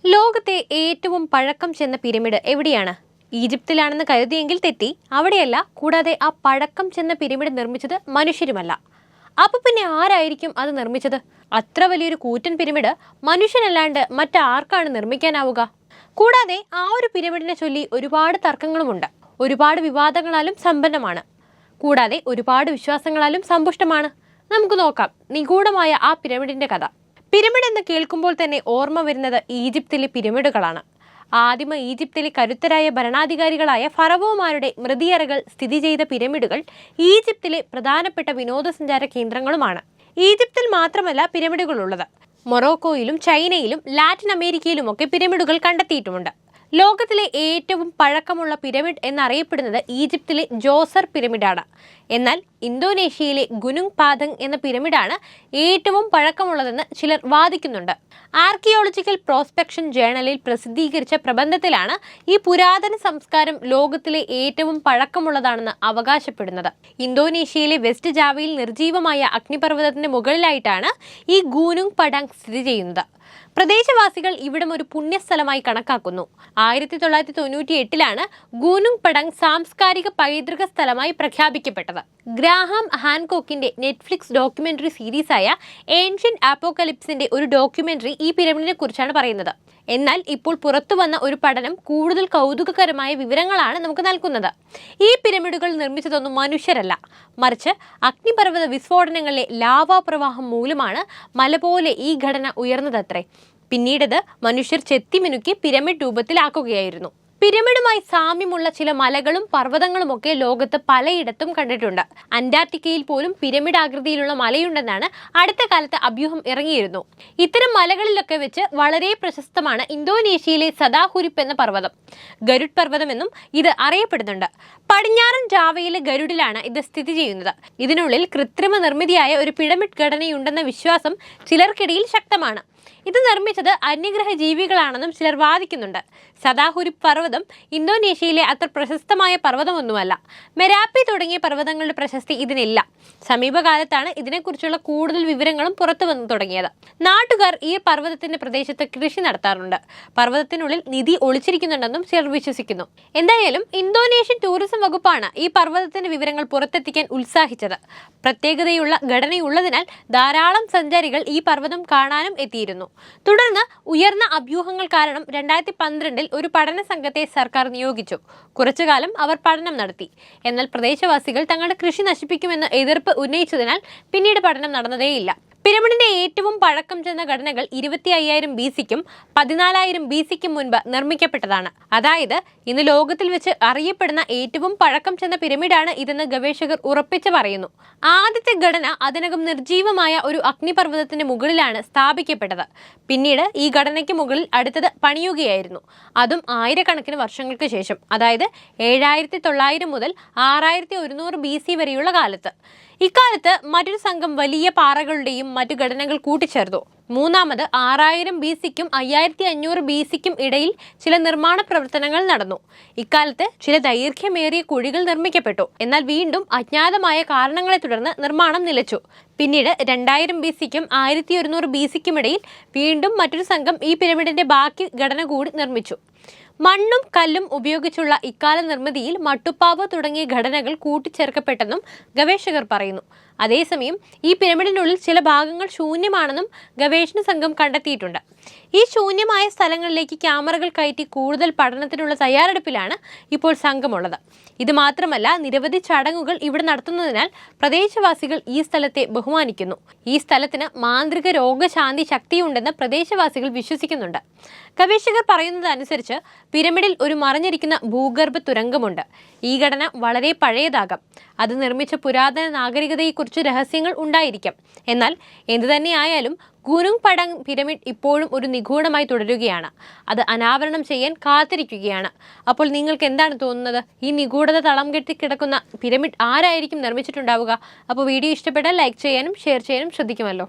ലോകത്തെ ഏറ്റവും പഴക്കം ചെന്ന പിരമിഡ് എവിടെയാണ്? ഈജിപ്തിലാണെന്ന് കരുതിയെങ്കിൽ തെറ്റി. അവിടെയല്ല. കൂടാതെ ആ പഴക്കം ചെന്ന പിരമിഡ് നിർമ്മിച്ചത് മനുഷ്യരുമല്ല. അപ്പൊ പിന്നെ ആരായിരിക്കും അത് നിർമ്മിച്ചത്? അത്ര വലിയൊരു കൂറ്റൻ പിരമിഡ് മനുഷ്യനല്ലാണ്ട് മറ്റാർക്കാണ് നിർമ്മിക്കാനാവുക? കൂടാതെ ആ ഒരു പിരമിഡിനെ ചൊല്ലി ഒരുപാട് തർക്കങ്ങളുമുണ്ട്. ഒരുപാട് വിവാദങ്ങളാലും സമ്പന്നമാണ്. കൂടാതെ ഒരുപാട് വിശ്വാസങ്ങളാലും സമ്പുഷ്ടമാണ്. നമുക്ക് നോക്കാം നിഗൂഢമായ ആ പിരമിഡിന്റെ കഥ. പിരമിഡ് എന്ന് കേൾക്കുമ്പോൾ തന്നെ ഓർമ്മ വരുന്നത് ഈജിപ്തിലെ പിരമിഡുകളാണ്. ആദിമ ഈജിപ്തിലെ കരുത്തരായ ഭരണാധികാരികളായ ഫറവോമാരുടെ മൃതിയറകൾ സ്ഥിതി ചെയ്ത പിരമിഡുകൾ ഈജിപ്തിലെ പ്രധാനപ്പെട്ട വിനോദസഞ്ചാര കേന്ദ്രങ്ങളുമാണ്. ഈജിപ്തിൽ മാത്രമല്ല പിരമിഡുകൾ ഉള്ളത്. മൊറോക്കോയിലും ചൈനയിലും ലാറ്റിൻ അമേരിക്കയിലുമൊക്കെ പിരമിഡുകൾ കണ്ടെത്തിയിട്ടുമുണ്ട്. ലോകത്തിലെ ഏറ്റവും പഴക്കമുള്ള പിരമിഡ് എന്നറിയപ്പെടുന്നത് ഈജിപ്തിലെ ജോസർ പിരമിഡാണ്. എന്നാൽ ഇന്തോനേഷ്യയിലെ ഗുനുങ് പാതങ് എന്ന പിരമിഡാണ് ഏറ്റവും പഴക്കമുള്ളതെന്ന് ചിലർ വാദിക്കുന്നുണ്ട്. ആർക്കിയോളജിക്കൽ പ്രോസ്പെക്ഷൻ ജേണലിൽ പ്രസിദ്ധീകരിച്ച പ്രബന്ധത്തിലാണ് ഈ പുരാതന സംസ്കാരം ലോകത്തിലെ ഏറ്റവും പഴക്കമുള്ളതാണെന്ന് അവകാശപ്പെടുന്നത്. ഇന്തോനേഷ്യയിലെ വെസ്റ്റ് ജാവയിൽ നിർജീവമായ അഗ്നിപർവ്വതത്തിന്റെ മുകളിലായിട്ടാണ് ഈ ഗുനുങ് പടാങ് സ്ഥിതി ചെയ്യുന്നത്. പ്രദേശവാസികൾ ഇവിടം ഒരു പുണ്യസ്ഥലമായി കണക്കാക്കുന്നു. 1998 ഗുനുങ് പടാങ് സാംസ്കാരിക പൈതൃക സ്ഥലമായി പ്രഖ്യാപിക്കപ്പെട്ടത്. ഗ്രാഹാം ഹാൻകോക്കിന്റെ നെറ്റ്ഫ്ലിക്സ് ഡോക്യുമെന്ററി സീരീസായ ഏൻഷ്യന്റ് അപ്പോക്കലിപ്സിന്റെ ഒരു ഡോക്യുമെന്ററി ഈ പിരമിഡിനെ കുറിച്ചാണ് പറയുന്നത്. എന്നാൽ ഇപ്പോൾ പുറത്തു വന്ന ഒരു പഠനം കൂടുതൽ കൗതുകകരമായ വിവരങ്ങളാണ് നമുക്ക് നൽകുന്നത്. ഈ പിരമിഡുകൾ നിർമ്മിച്ചതൊന്നും മനുഷ്യരല്ല, മറിച്ച് അഗ്നിപർവ്വത വിസ്ഫോടനങ്ങളിലെ ലാവാ പ്രവാഹം മൂലമാണ് മല പോലെ ഈ ഘടന ഉയർന്നതത്രേ. പിന്നീടത് മനുഷ്യർ ചെത്തിമിനുക്കി പിരമിഡ് രൂപത്തിലാക്കുകയായിരുന്നു. പിരമിഡുമായി സാമ്യമുള്ള ചില മലകളും പർവ്വതങ്ങളുമൊക്കെ ലോകത്ത് പലയിടത്തും കണ്ടിട്ടുണ്ട്. അന്റാർട്ടിക്കയിൽ പോലും പിരമിഡ് ആകൃതിയിലുള്ള മലയുണ്ടെന്നാണ് അടുത്ത കാലത്ത് അഭ്യൂഹം ഇറങ്ങിയിരുന്നു. ഇത്തരം മലകളിലൊക്കെ വെച്ച് വളരെ പ്രശസ്തമാണ് ഇന്തോനേഷ്യയിലെ സദാഹുരിപ്പ് എന്ന പർവ്വതം. ഗരുഡ് പർവ്വതമെന്നും ഇത് അറിയപ്പെടുന്നുണ്ട്. പടിഞ്ഞാറൻ ജാവയിലെ ഗരുഡിലാണ് ഇത് സ്ഥിതി ചെയ്യുന്നത്. ഇതിനുള്ളിൽ കൃത്രിമ നിർമ്മിതിയായ ഒരു പിരമിഡ് ഘടനയുണ്ടെന്ന വിശ്വാസം ചിലർക്കിടയിൽ ശക്തമാണ്. ഇത് നിർമ്മിച്ചത് അന്യഗ്രഹ ജീവികളാണെന്നും ചിലർ വാദിക്കുന്നുണ്ട്. സദാഹുരിപ്പ് പർവ്വതം ഇന്തോനേഷ്യയിലെ അത്ര പ്രശസ്തമായ പർവ്വതമൊന്നുമല്ല. മെരാപ്പി തുടങ്ങിയ പർവ്വതങ്ങളുടെ പ്രശസ്തി ഇതിനില്ല. സമീപകാലത്താണ് ഇതിനെക്കുറിച്ചുള്ള കൂടുതൽ വിവരങ്ങളും പുറത്തു വന്നു തുടങ്ങിയത്. നാട്ടുകാർ ഈ പർവ്വതത്തിന്റെ പ്രദേശത്ത് കൃഷി നടത്താറുണ്ട്. പർവ്വതത്തിനുള്ളിൽ നിധി ഒളിച്ചിരിക്കുന്നുണ്ടെന്നും ചിലർ വിശ്വസിക്കുന്നു. എന്തായാലും ഇന്തോനേഷ്യൻ ടൂറിസം വകുപ്പാണ് ഈ പർവ്വതത്തിന്റെ വിവരങ്ങൾ പുറത്തെത്തിക്കാൻ ഉത്സാഹിച്ചത്. പ്രത്യേകതയുള്ള ഘടനയുള്ളതിനാൽ ധാരാളം സഞ്ചാരികൾ ഈ പർവ്വതം കാണാനും എത്തിയിരുന്നു. തുടർന്ന് ഉയർന്ന അഭ്യൂഹങ്ങൾ കാരണം 2012 ഒരു പഠന സംഘത്തെ സർക്കാർ നിയോഗിച്ചു. കുറച്ചുകാലം അവർ പഠനം നടത്തി. എന്നാൽ പ്രദേശവാസികൾ തങ്ങളുടെ കൃഷി നശിപ്പിക്കുമെന്ന് എതിർപ്പ് ഉന്നയിച്ചതിനാൽ പിന്നീട് പഠനം നടന്നതേയില്ല. പിരമിഡിന്റെ ഏറ്റവും പഴക്കം ചെന്ന ഘടനകൾ 25,000 BC-ക്കും 14,000 BC-ക്കും മുൻപ് നിർമ്മിക്കപ്പെട്ടതാണ്. അതായത് ഇന്ന് ലോകത്തിൽ വെച്ച് അറിയപ്പെടുന്ന ഏറ്റവും പഴക്കം ചെന്ന പിരമിഡാണ് ഇതെന്ന് ഗവേഷകർ ഉറപ്പിച്ചു പറയുന്നു. ആദ്യത്തെ ഘടന അതിനകം നിർജീവമായ ഒരു അഗ്നിപർവ്വതത്തിന്റെ മുകളിലാണ് സ്ഥാപിക്കപ്പെട്ടത്. പിന്നീട് ഈ ഘടനയ്ക്ക് മുകളിൽ അടുത്തത് പണിയുകയായിരുന്നു. അതും ആയിരക്കണക്കിന് വർഷങ്ങൾക്ക് ശേഷം, അതായത് 7900 മുതൽ 6100 BC വരെയുള്ള കാലത്ത്. ഇക്കാലത്ത് മറ്റൊരു സംഘം വലിയ പാറകളുടെയും മറ്റു ഘടനകൾ കൂട്ടിച്ചേർത്തു. മൂന്നാമത് 6000 BC-ക്കും 5500 BC-ക്കും ഇടയിൽ ചില നിർമ്മാണ പ്രവർത്തനങ്ങൾ നടന്നു. ഇക്കാലത്ത് ചില ദൈർഘ്യമേറിയ കുഴികൾ നിർമ്മിക്കപ്പെട്ടു. എന്നാൽ വീണ്ടും അജ്ഞാതമായ കാരണങ്ങളെ തുടർന്ന് നിർമ്മാണം നിലച്ചു. പിന്നീട് 2000 BC-ക്കും 1100 BC-ക്കും ഇടയിൽ വീണ്ടും മറ്റൊരു സംഘം ഈ പിരമിഡിന്റെ ബാക്കി ഘടന കൂടി നിർമ്മിച്ചു. മണ്ണും കല്ലും ഉപയോഗിച്ചുള്ള ഇക്കാല നിർമ്മിതിയിൽ മട്ടുപ്പാവ് തുടങ്ങിയ ഘടനകൾ കൂട്ടിച്ചേർക്കപ്പെട്ടെന്നും ഗവേഷകർ പറയുന്നു. അതേസമയം ഈ പിരമിഡിനുള്ളിൽ ചില ഭാഗങ്ങൾ ശൂന്യമാണെന്നും ഗവേഷണ സംഘം കണ്ടെത്തിയിട്ടുണ്ട്. ഈ ശൂന്യമായ സ്ഥലങ്ങളിലേക്ക് ക്യാമറകൾ കയറ്റി കൂടുതൽ പഠനത്തിനുള്ള തയ്യാറെടുപ്പിലാണ് ഇപ്പോൾ സംഘമുള്ളത്. ഇത് മാത്രമല്ല, നിരവധി ചടങ്ങുകൾ ഇവിടെ നടത്തുന്നതിനാൽ പ്രദേശവാസികൾ ഈ സ്ഥലത്തെ ബഹുമാനിക്കുന്നു. ഈ സ്ഥലത്തിന് മാന്ത്രിക രോഗശാന്തി ശക്തിയുണ്ടെന്ന് പ്രദേശവാസികൾ വിശ്വസിക്കുന്നുണ്ട്. ഗവേഷകർ പറയുന്നതനുസരിച്ച് പിരമിഡിൽ ഒരു മറഞ്ഞിരിക്കുന്ന ഭൂഗർഭ തുരങ്കമുണ്ട്. ഈ ഘടന വളരെ പഴയതാകാം. അത് നിർമ്മിച്ച പുരാതന നാഗരികതയെക്കുറിച്ച് രഹസ്യങ്ങൾ ഉണ്ടായിരിക്കാം. എന്നാൽ എന്തുതന്നെയായാലും ഗുനുങ് പടാങ് പിരമിഡ് ഇപ്പോഴും ഒരു നിഗൂഢമായി തുടരുകയാണ്. അത് അനാവരണം ചെയ്യാൻ കാത്തിരിക്കുകയാണ്. അപ്പോൾ നിങ്ങൾക്ക് എന്താണ് തോന്നുന്നത്? ഈ നിഗൂഢത തളം കെട്ടി കിടക്കുന്ന പിരമിഡ് ആരായിരിക്കും നിർമ്മിച്ചിട്ടുണ്ടാവുക? അപ്പോൾ വീഡിയോ ഇഷ്ടപ്പെട്ടാൽ ലൈക്ക് ചെയ്യാനും ഷെയർ ചെയ്യാനും ശ്രദ്ധിക്കുമല്ലോ.